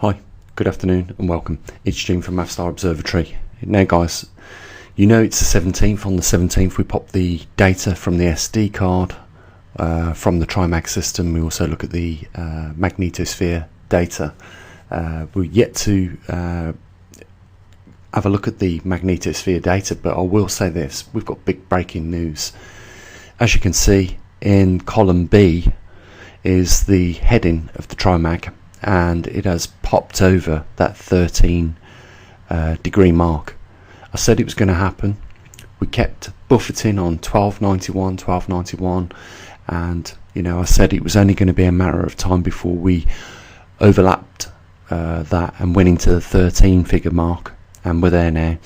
Hi, good afternoon and welcome. It's Jim from maverickstar Observatory. Now guys, you know it's the 17th. On the 17th we pop the data from the SD card from the TriMag system. We also look at the magnetosphere data. We're yet to have a look at the magnetosphere data, but I will say this, we've got big breaking news. As you can see in column B is the heading of the TriMag, and it has popped over that 13 degree mark. I said it was going to happen. We kept buffeting on 1291, and I said it was only going to be a matter of time before we overlapped that and went into the 13 figure mark, and we're there now.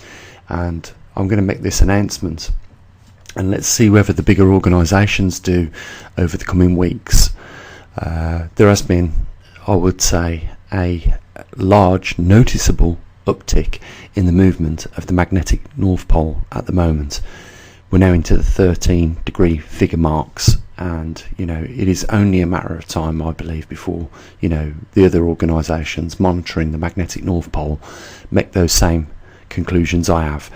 And I'm going to make this announcement, and let's see whether the bigger organisations do over the coming weeks. There has been, I would say, a large noticeable uptick in the movement of the magnetic North Pole at the moment. We're now into the 13 degree figure marks, and it is only a matter of time, I believe, before the other organisations monitoring the magnetic North Pole make those same conclusions I have.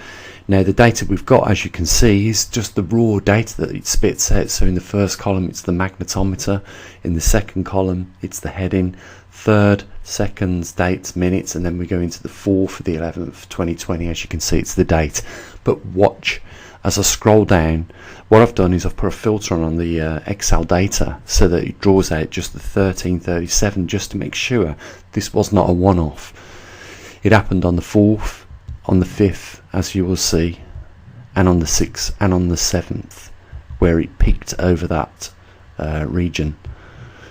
Now the data we've got, as you can see, is just the raw data that it spits out. So in the first column it's the magnetometer, in the second column it's the heading, third, seconds, dates, minutes, and then we go into the 4th of the 11th 2020. As you can see, it's the date. But watch as I scroll down. What I've done is I've put a filter on the Excel data so that it draws out just the 1337, just to make sure this was not a one-off. It happened on the 4th, on the 5th, as you will see, and on the 6th and on the 7th, where it peaked over that region.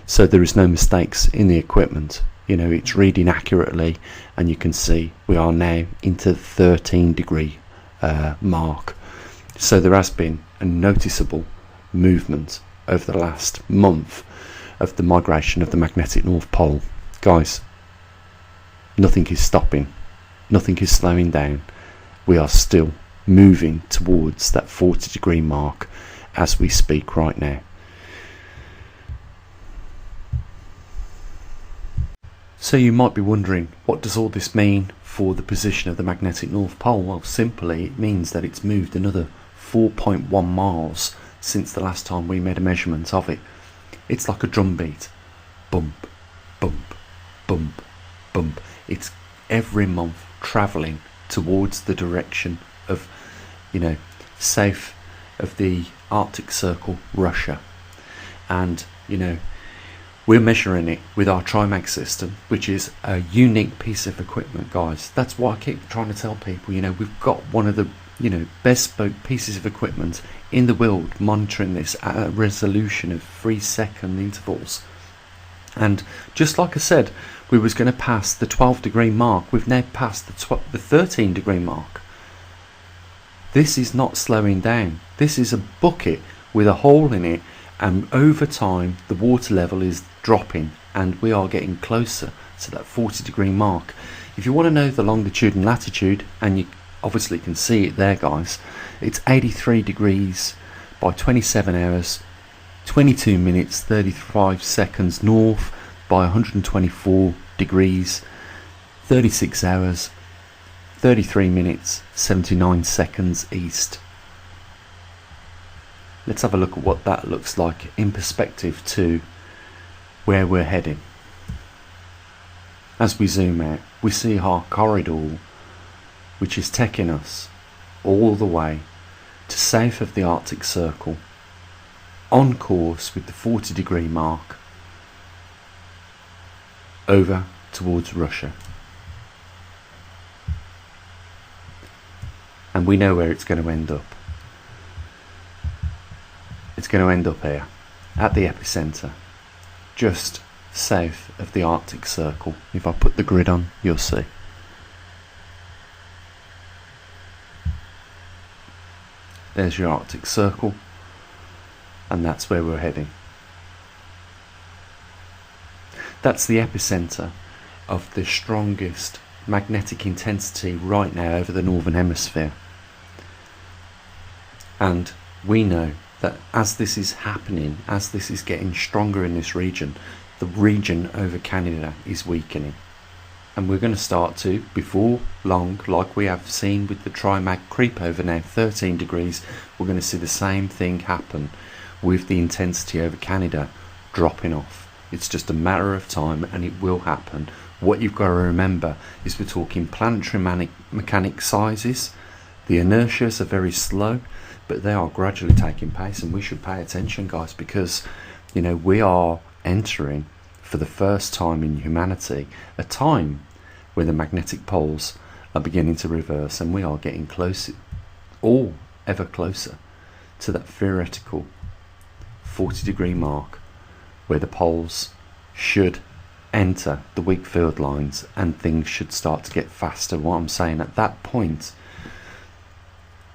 So there is no mistakes in the equipment. It's reading accurately, and you can see we are now into the 13 degree mark. So there has been a noticeable movement over the last month of the migration of the magnetic North Pole. Guys, nothing is stopping, nothing is slowing down. We are still moving towards that 40 degree mark as we speak right now. So you might be wondering, what does all this mean for the position of the magnetic North Pole? Well, simply it means that it's moved another 4.1 miles since the last time we made a measurement of it. It's like a drum beat. Bump, bump, bump, bump. It's every month travelling towards the direction of, south of the Arctic Circle, Russia. And, we're measuring it with our TriMag system, which is a unique piece of equipment, guys. That's why I keep trying to tell people, we've got one of the, bespoke pieces of equipment in the world monitoring this at a resolution of 3-second intervals. And just like I said, we was going to pass the 12 degree mark. We've now passed the 13 degree mark. This is not slowing down. This is a bucket with a hole in it, and over time the water level is dropping, and we are getting closer to that 40 degree mark. If you want to know the longitude and latitude, and you obviously can see it there, guys, it's 83 degrees by 27 hours, 22 minutes 35 seconds north by 124 degrees, 36 hours, 33 minutes 79 seconds east. Let's have a look at what that looks like in perspective to where we're heading. As we zoom out, we see our corridor, which is taking us all the way to south of the Arctic Circle, on course with the 40 degree mark, over towards Russia. And we know where it's going to end up. It's going to end up here, at the epicenter, just south of the Arctic Circle. If I put the grid on, you'll see. There's your Arctic Circle, and that's where we're heading. That's the epicenter of the strongest magnetic intensity right now over the northern hemisphere. And we know that as this is happening, as this is getting stronger in this region, the region over Canada is weakening. and we're going to start to, before long, like we have seen with the Trimag creep over now 13 degrees, we're going to see the same thing happen with the intensity over Canada dropping off. It's just a matter of time, and it will happen. What you've got to remember is we're talking planetary mechanic sizes. The inertias are very slow, but they are gradually taking place, and we should pay attention, guys, because we are entering, for the first time in humanity, a time where the magnetic poles are beginning to reverse, and we are getting closer, all ever closer, to that theoretical 40-degree mark where the poles should enter the weak field lines and things should start to get faster. What I'm saying, at that point,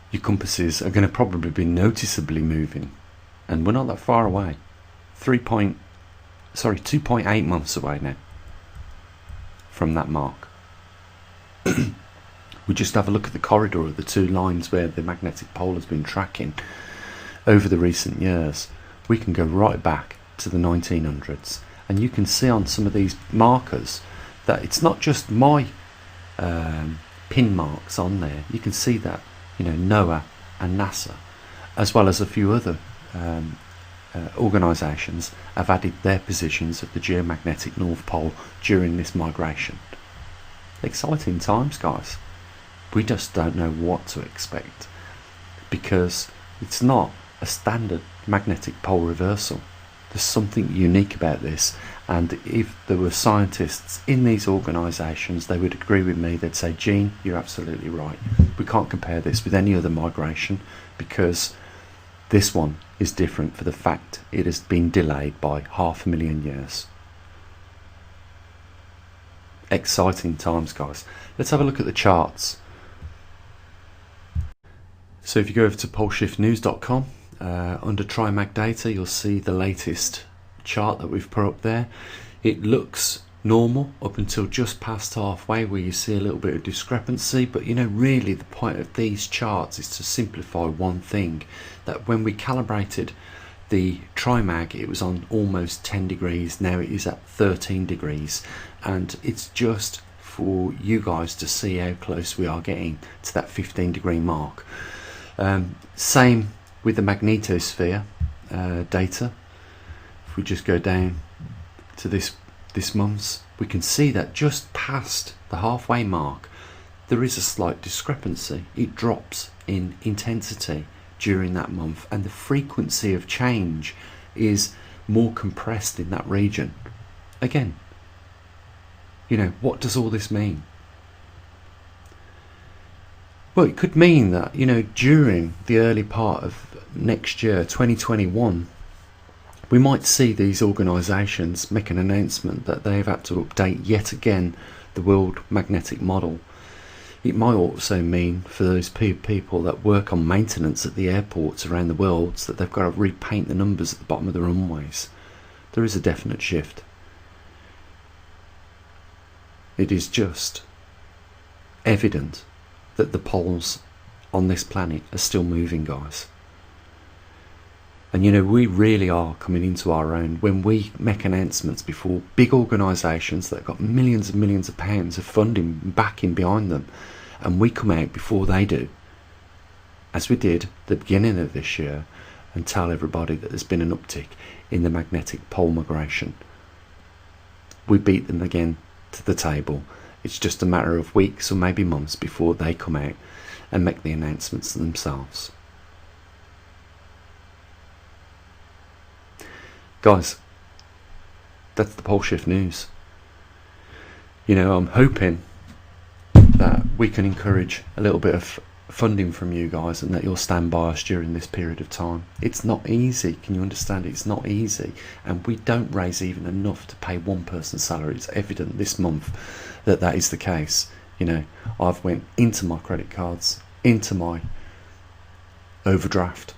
your compasses are going to probably be noticeably moving, and we're not that far away. 2.8 months away now from that mark. We just have a look at the corridor of the two lines where the magnetic pole has been tracking over the recent years. We can go right back to the 1900s, and you can see on some of these markers that it's not just my pin marks on there. You can see that NOAA and NASA, as well as a few other organisations, have added their positions of the geomagnetic North Pole during this migration. Exciting times, guys. We just don't know what to expect, because it's not a standard magnetic pole reversal. There's something unique about this, and if there were scientists in these organisations, they would agree with me. They'd say, Gene, you're absolutely right. We can't compare this with any other migration, because this one is different for the fact it has been delayed by 500,000 years. Exciting times, guys. Let's have a look at the charts. So if you go over to poleshiftnews.com, under Trimag data, you'll see the latest chart that we've put up there. It looks normal up until just past halfway, where you see a little bit of discrepancy, but really the point of these charts is to simplify one thing, that when we calibrated the Trimag, it was on almost 10 degrees. Now it is at 13 degrees, and it's just for you guys to see how close we are getting to that 15-degree mark. Same with the magnetosphere data. If we just go down to this month's, we can see that just past the halfway mark there is a slight discrepancy. It drops in intensity during that month, and the frequency of change is more compressed in that region. Again, what does all this mean? Well, it could mean that, during the early part of next year, 2021, we might see these organisations make an announcement that they've had to update yet again the world magnetic model. It might also mean for those people that work on maintenance at the airports around the world that they've got to repaint the numbers at the bottom of the runways. There is a definite shift. It is just evident that the poles on this planet are still moving, guys. And we really are coming into our own when we make announcements before big organisations that have got millions and millions of pounds of funding backing behind them, and we come out before they do, as we did at the beginning of this year, and tell everybody that there's been an uptick in the magnetic pole migration. We beat them again to the table. It's just a matter of weeks or maybe months before they come out and make the announcements themselves. Guys, that's the Pole Shift News. I'm hoping that we can encourage a little bit of funding from you guys, and that you'll stand by us during this period of time. It's not easy, can you understand? It's not easy, and we don't raise even enough to pay one person's salary. It's evident this month that is the case. I've went into my credit cards, into my overdraft.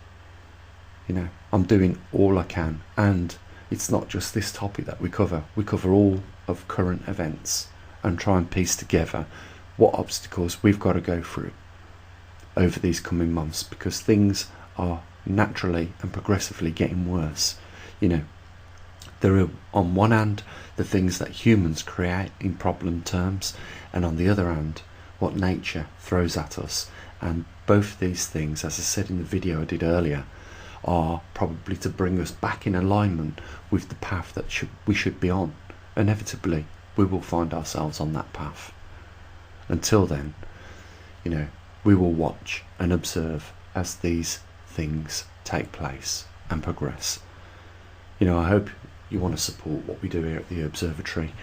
I'm doing all I can, and it's not just this topic that we cover all of current events and try and piece together what obstacles we've got to go through over these coming months, because things are naturally and progressively getting worse. There are, on one hand, the things that humans create in problem terms, and on the other hand, what nature throws at us. And both these things, as I said in the video I did earlier, are probably to bring us back in alignment with the path that we should be on. Inevitably, we will find ourselves on that path. Until then, we will watch and observe as these things take place and progress. I hope you want to support what we do here at the observatory,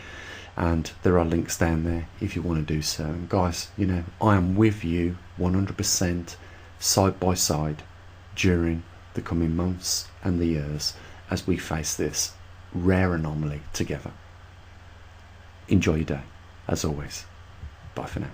and there are links down there if you want to do so. And guys, I am with you 100% side by side during the coming months and the years as we face this rare anomaly together. Enjoy your day, as always. Bye for now.